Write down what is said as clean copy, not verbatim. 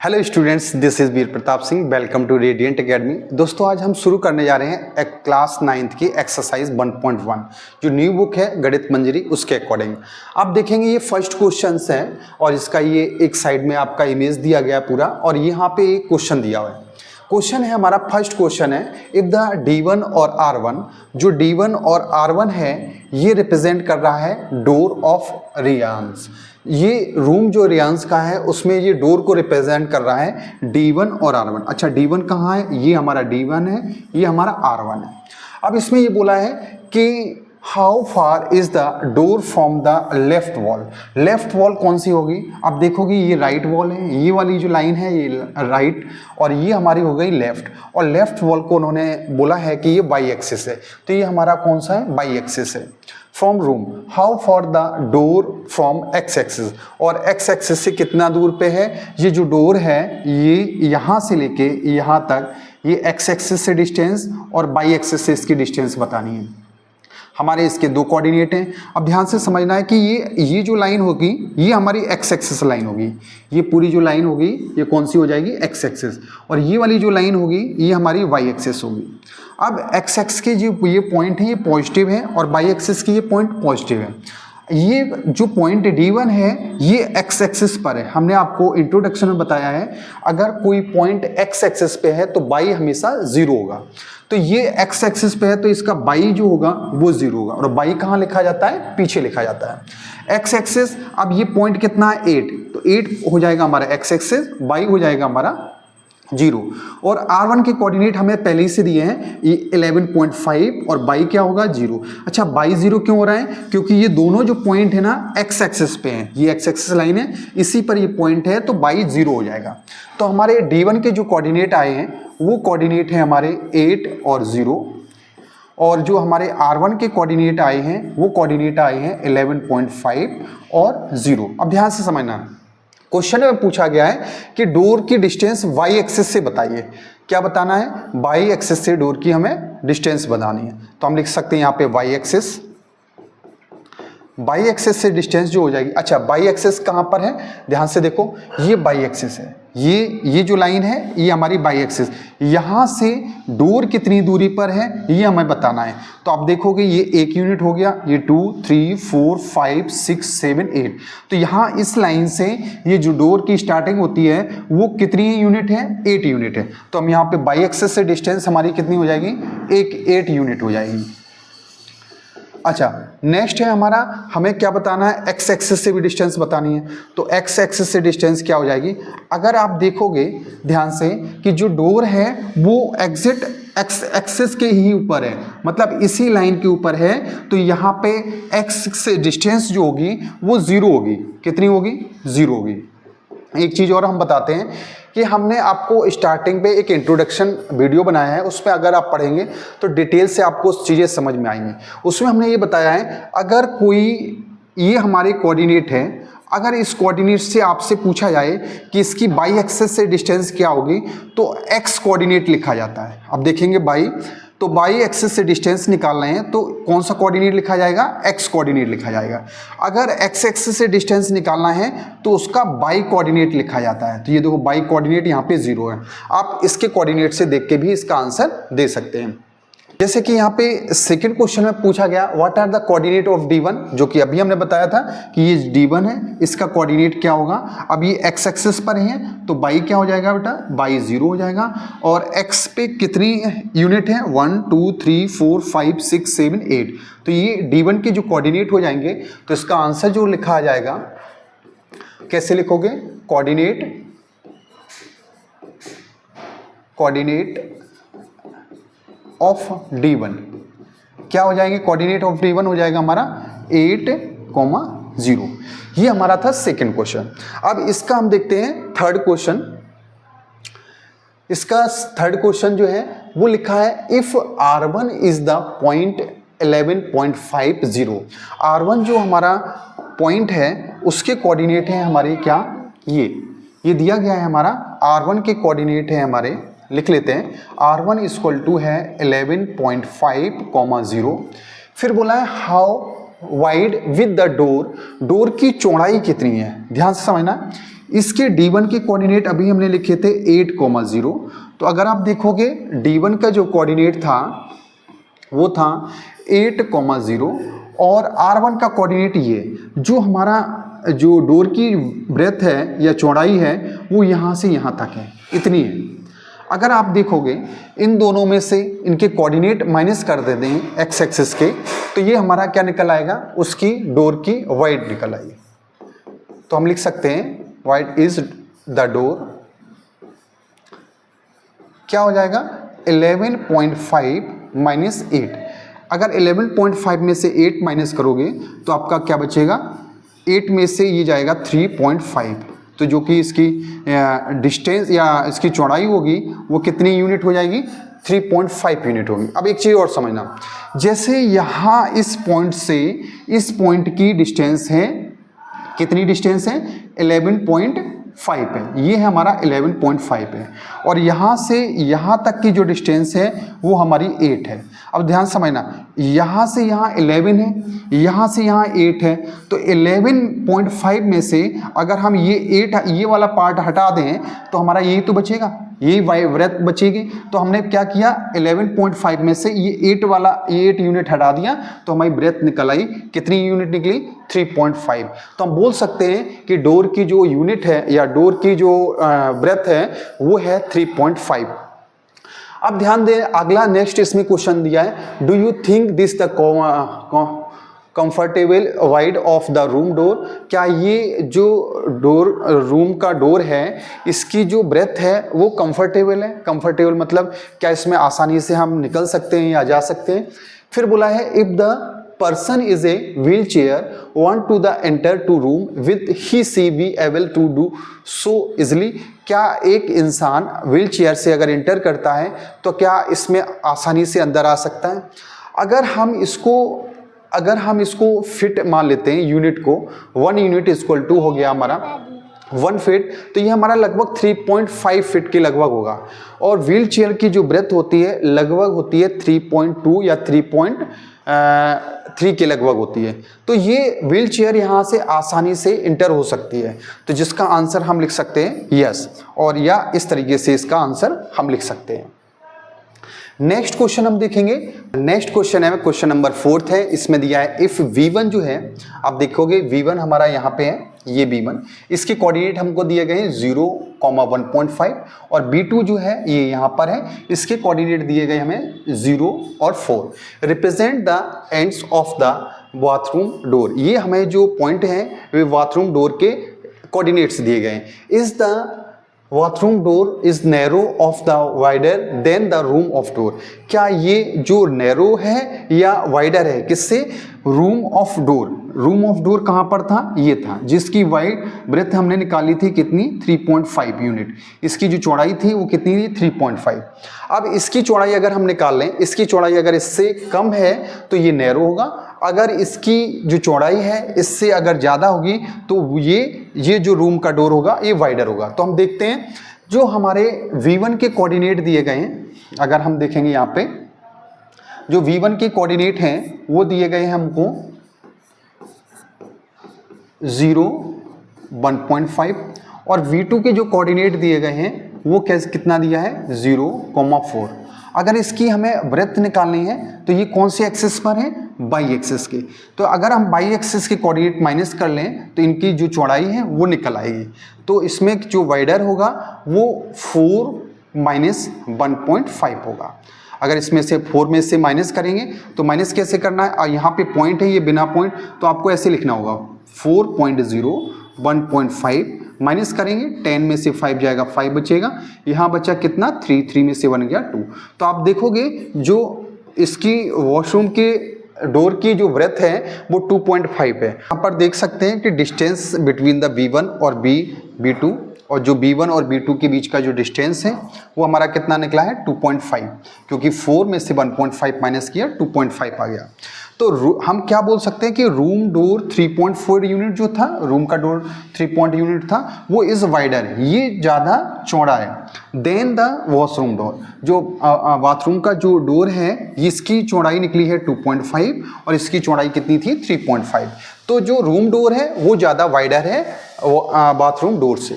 Hello students, this is Veer Pratap Singh. Welcome to Radiant Academy. दोस्तों, आज हम शुरू करने जा रहे हैं एक क्लास 9th की एक्सरसाइज 1.1 जो न्यू बुक है गणित मंजरी, उसके अकॉर्डिंग आप देखेंगे। ये फर्स्ट क्वेश्चन है और इसका ये एक साइड में आपका इमेज दिया गया पूरा, और यहाँ पे एक क्वेश्चन दिया हुआ है। क्वेश्चन है हमारा, फर्स्ट क्वेश्चन है, इफ द D1 और R1, जो D1 और R1 है ये रिप्रेजेंट कर रहा है डोर ऑफ रियांस। ये रूम जो रियांस का है उसमें ये डोर को रिप्रेजेंट कर रहा है D1 और R1। अच्छा, D1 कहाँ है? ये हमारा D1 है, ये हमारा R1 है। अब इसमें ये बोला है कि how far is the door from the left wall. Left wall कौन सी होगी? आप देखोगे ये राइट वॉल है, ये वाली जो लाइन है ये राइट, और ये हमारी हो गई लेफ्ट। और लेफ्ट वॉल को उन्होंने बोला है कि ये बाई एक्सिस है, तो ये हमारा कौन सा है? बाई एक्सिस है। From room, how for the door from x axis, और एक्स एक्सिस से कितना दूर पे है? ये जो डोर है ये यहाँ से लेके यहाँ तक, ये एक्स एक्सिस से डिस्टेंस और बाई एक्सिस से इसकी डिस्टेंस बतानी है। हमारे इसके दो कोऑर्डिनेट हैं। अब ध्यान से समझना है कि ये जो लाइन होगी ये हमारी एक्स एक्सिस लाइन होगी। ये पूरी जो लाइन होगी ये कौन सी हो जाएगी? X axis. और ये वाली जो लाइन होगी ये हमारी वाई एक्सिस होगी। अब एक्स एक्सिस के जो ये पॉइंट है ये पॉजिटिव है, और वाई एक्सिस की ये पॉइंट पॉजिटिव है। ये जो पॉइंट D1 है ये एक्स एक्सिस पर है। हमने आपको इंट्रोडक्शन में बताया है, अगर कोई पॉइंट एक्स एक्सिस पे है तो बाई हमेशा 0 होगा। तो ये एक्स एक्सिस पे है तो इसका बाई जो होगा वो 0 होगा। और बाई कहाँ लिखा जाता है? पीछे लिखा जाता है। एक्स एक्सिस, अब ये पॉइंट कितना है? 8, तो 8 हो जाएगा हमारा एक्स एक्सिस, बाई हो जाएगा हमारा 0। और R1 के कोऑर्डिनेट हमें पहले ही से दिए हैं, ये 11.5 और बाई क्या होगा? 0। अच्छा, बाई 0 क्यों हो रहा है? क्योंकि ये दोनों जो पॉइंट है ना एक्स एक्सिस पे हैं, ये एक्स एक्सिस लाइन है, इसी पर ये पॉइंट है, तो बाई 0 हो जाएगा। तो हमारे D1 के जो कोऑर्डिनेट आए हैं वो कोऑर्डिनेट है हमारे 8 और 0, और जो हमारे R1 के कोऑर्डिनेट आए हैं वो कोऑर्डिनेट आए हैं 11.5 और 0। अब ध्यान से समझना, क्वेश्चन में पूछा गया है कि डोर की डिस्टेंस वाई एक्सिस से बताइए। क्या बताना है? वाई एक्सिस से डोर की हमें डिस्टेंस बतानी है। तो हम लिख सकते हैं यहाँ पे वाई एक्सिस। बाई एक्सिस से डिस्टेंस जो हो जाएगी, अच्छा बाई एक्सिस कहाँ पर है? ध्यान से देखो, ये बाई एक्सिस है, ये जो लाइन है ये हमारी बाई एक्सिस। यहाँ से डोर कितनी दूरी पर है ये हमें बताना है। तो आप देखोगे ये 1 यूनिट हो गया, ये 2, 3, 4, 5, 6, 7, 8। तो यहाँ इस लाइन से ये जो डोर की स्टार्टिंग होती है वो कितनी यूनिट है? 8 यूनिट है। तो हम यहाँ पे बाई एक्सिस से डिस्टेंस हमारी कितनी हो जाएगी? 8 यूनिट हो जाएगी। अच्छा, नेक्स्ट है हमारा, हमें क्या बताना है? एक्स एक्सिस से भी डिस्टेंस बतानी है। तो एक्स एक्सिस से डिस्टेंस क्या हो जाएगी? अगर आप देखोगे ध्यान से कि जो डोर है वो एग्जिट एक्स एक्सिस के ही ऊपर है, मतलब इसी लाइन के ऊपर है, तो यहाँ पे एक्स से डिस्टेंस जो होगी वो 0 होगी। कितनी होगी? 0 होगी। एक चीज़ और हम बताते हैं कि हमने आपको स्टार्टिंग पे एक इंट्रोडक्शन वीडियो बनाया है, उसमें अगर आप पढ़ेंगे तो डिटेल से आपको चीज़ें समझ में आएंगी। उसमें हमने ये बताया है, अगर कोई ये हमारे कोऑर्डिनेट है, अगर इस कोऑर्डिनेट से आपसे पूछा जाए कि इसकी बाई एक्सिस से डिस्टेंस क्या होगी, तो एक्स कोऑर्डिनेट लिखा जाता है। अब देखेंगे बाई, तो बाई एक्सिस से डिस्टेंस निकालना है तो कौन सा कोऑर्डिनेट लिखा जाएगा? एक्स कोऑर्डिनेट लिखा जाएगा। अगर एक्स एक्सिस से डिस्टेंस निकालना है तो उसका बाई कोऑर्डिनेट लिखा जाता है। तो ये देखो बाई कोऑर्डिनेट यहाँ पे 0 है। आप इसके कोऑर्डिनेट से देख के भी इसका आंसर दे सकते हैं। जैसे कि यहाँ पे सेकंड क्वेश्चन में पूछा गया, what are the coordinate of D1, जो कि अभी हमने बताया था कि ये D1 है, इसका कोऑर्डिनेट क्या होगा? अब ये एक्स एक्सिस पर है तो बाई क्या हो जाएगा बेटा? बाई 0 हो जाएगा। और एक्स पे कितनी यूनिट है? 1, 2, 3, 4, 5, 6, 7, 8। तो ये D1 के जो कोऑर्डिनेट हो जाएंगे तो इसका आंसर जो लिखा आ जाएगा, कैसे लिखोगे? कोऑर्डिनेट ऑफ D1 क्या हो जाएंगे? कोऑर्डिनेट ऑफ D1 हो जाएगा हमारा 8, 0। ये हमारा था सेकंड क्वेश्चन। अब इसका हम देखते हैं थर्ड क्वेश्चन। इसका थर्ड क्वेश्चन जो है वो लिखा है, if R1 is the point 11.50। R1 जो हमारा पॉइंट है उसके कोऑर्डिनेट है हमारे क्या? ये दिया गया है हमारा। R1 के कोऑर्डिनेट है हमारे, लिख लेते हैं, R1 इक्वल टू है 11.5, 0। फिर बोला है how wide with the door, door की चौड़ाई कितनी है? ध्यान से समझना, इसके D1 के कोऑर्डिनेट अभी हमने लिखे थे 8,0। तो अगर आप देखोगे D1 का जो कोऑर्डिनेट था वो था 8,0 और R1 का कोऑर्डिनेट ये, जो हमारा जो डोर की ब्रेथ है या चौड़ाई है वो यहाँ से यहाँ तक है, इतनी है। अगर आप देखोगे इन दोनों में से इनके कोऑर्डिनेट माइनस कर देते हैं एक्स एक्सिस के, तो ये हमारा क्या निकल आएगा, उसकी डोर की वाइड निकल आएगी। तो हम लिख सकते हैं वाइड इज द डोर, क्या हो जाएगा 11.5 माइनस 8। अगर 11.5 में से 8 माइनस करोगे तो आपका क्या बचेगा, 8 में से ये जाएगा 3.5, तो जो कि इसकी डिस्टेंस या इसकी चौड़ाई होगी वो कितनी यूनिट हो जाएगी, 3.5 यूनिट होगी। अब एक चीज़ और समझना, जैसे यहाँ इस पॉइंट से इस पॉइंट की डिस्टेंस है, कितनी डिस्टेंस है 11.5 है, ये है हमारा 11.5 है, और यहाँ से यहाँ तक की जो डिस्टेंस है वो हमारी 8 है। अब ध्यान समझना, यहाँ से यहाँ 11 है, यहाँ से यहाँ 8 है, तो 11.5 में से अगर हम ये वाला पार्ट हटा दें तो हमारा यही तो बचेगा, यही वृत्त बचेगी। तो हमने क्या किया, 11.5 में से ये 8 यूनिट हटा दिया, तो हमारी ब्रेथ निकल आई, कितनी यूनिट निकली 3.5। तो हम बोल सकते हैं कि डोर की जो यूनिट है या डोर की जो ब्रेथ है वो है 3.5। अब ध्यान दें, अगला नेक्स्ट इसमें क्वेश्चन दिया है, do you think this the comfortable wide of the room door, क्या ये जो डोर रूम का डोर है इसकी जो ब्रेथ है वो कंफर्टेबल है। कंफर्टेबल मतलब क्या इसमें आसानी से हम निकल सकते हैं या जा सकते हैं। फिर बोला है if the person is a wheelchair want to the enter to room with he she be able to do so easily, क्या एक इंसान व्हील चेयर से अगर एंटर करता है तो क्या इसमें आसानी से अंदर आ सकता है। अगर हम इसको फिट मान लेते हैं, यूनिट को 1 यूनिट इक्वल टू हो गया हमारा 1 फीट, तो ये हमारा लगभग 3.5 फीट के लगभग होगा, और व्हील चेयर की जो ब्रेथ होती है लगभग होती है 3.2 या 3.3 के लगभग होती है। तो ये व्हील चेयर यहाँ से आसानी से इंटर हो सकती है, तो जिसका आंसर हम लिख सकते हैं यस, और या इस तरीके से इसका आंसर हम लिख सकते हैं। नेक्स्ट क्वेश्चन हम देखेंगे, नेक्स्ट क्वेश्चन है क्वेश्चन नंबर 4 है। इसमें दिया है इफ V1 जो है, आप देखोगे V1 हमारा यहाँ पे है, ये V1, इसके कोऑर्डिनेट हमको दिए गए हैं 0,1.5, और B2 जो है ये यहाँ पर है, इसके कोऑर्डिनेट दिए गए हमें 0 और 4। Represent the ends of the bathroom door, ये हमें जो पॉइंट है वे बाथरूम डोर के कोऑर्डिनेट्स दिए गए हैं। Is the bathroom door is narrow of the wider than the room of door, क्या ये जो नैरो है या वाइडर है किससे, room of door. Room of door कहाँ पर था, ये था, जिसकी वाइड ब्रेथ हमने निकाली थी कितनी 3.5 यूनिट, इसकी जो चौड़ाई थी वो कितनी थी 3.5। अब इसकी चौड़ाई अगर हम निकाल लें, इसकी चौड़ाई अगर इससे कम है तो ये नैरो होगा, अगर इसकी जो चौड़ाई है इससे अगर ज़्यादा होगी तो ये जो रूम का डोर होगा ये वाइडर होगा। तो हम देखते हैं जो हमारे V1 के कोऑर्डिनेट दिए गए हैं, अगर हम देखेंगे यहाँ पे जो V1 के कोऑर्डिनेट हैं वो दिए गए हैं हमको 0, 1.5, और V2 के जो कोऑर्डिनेट दिए गए हैं वो कितना दिया है 0,4। अगर इसकी हमें ब्रेथ निकालनी है तो ये कौन से एक्सिस पर है, बाई एक्सिस के, तो अगर हम बाई एक्सिस के कोऑर्डिनेट माइनस कर लें तो इनकी जो चौड़ाई है वो निकल आएगी। तो इसमें जो वाइडर होगा वो 4 माइनस 1.5 होगा। अगर इसमें से 4 में से माइनस करेंगे तो माइनस कैसे करना है, और यहाँ पे पॉइंट है ये बिना पॉइंट, तो आपको ऐसे लिखना होगा 4.0 1.5 माइनस करेंगे, 10 में से 5 जाएगा 5 बचेगा, यहाँ बचा कितना 3 में से 1 गया 2। तो आप देखोगे जो इसकी वॉशरूम के डोर की जो ब्रेथ है वो 2.5 है। यहाँ पर देख सकते हैं कि डिस्टेंस बिटवीन द B1 और B2, और जो B1 और B2 के बीच का जो डिस्टेंस है वो हमारा कितना निकला है 2.5, क्योंकि 4 में से 1.5 माइनस किया 2.5 आ गया। तो हम क्या बोल सकते हैं कि रूम डोर 3.4 यूनिट जो था, रूम का डोर 3 यूनिट था, वो इज वाइडर है, ये ज़्यादा चौड़ा है देन द वॉशरूम डोर। जो बाथरूम का जो डोर है इसकी चौड़ाई निकली है 2.5 और इसकी चौड़ाई कितनी थी 3.5। तो जो रूम डोर है वो ज़्यादा वाइडर है वो बाथरूम डोर से।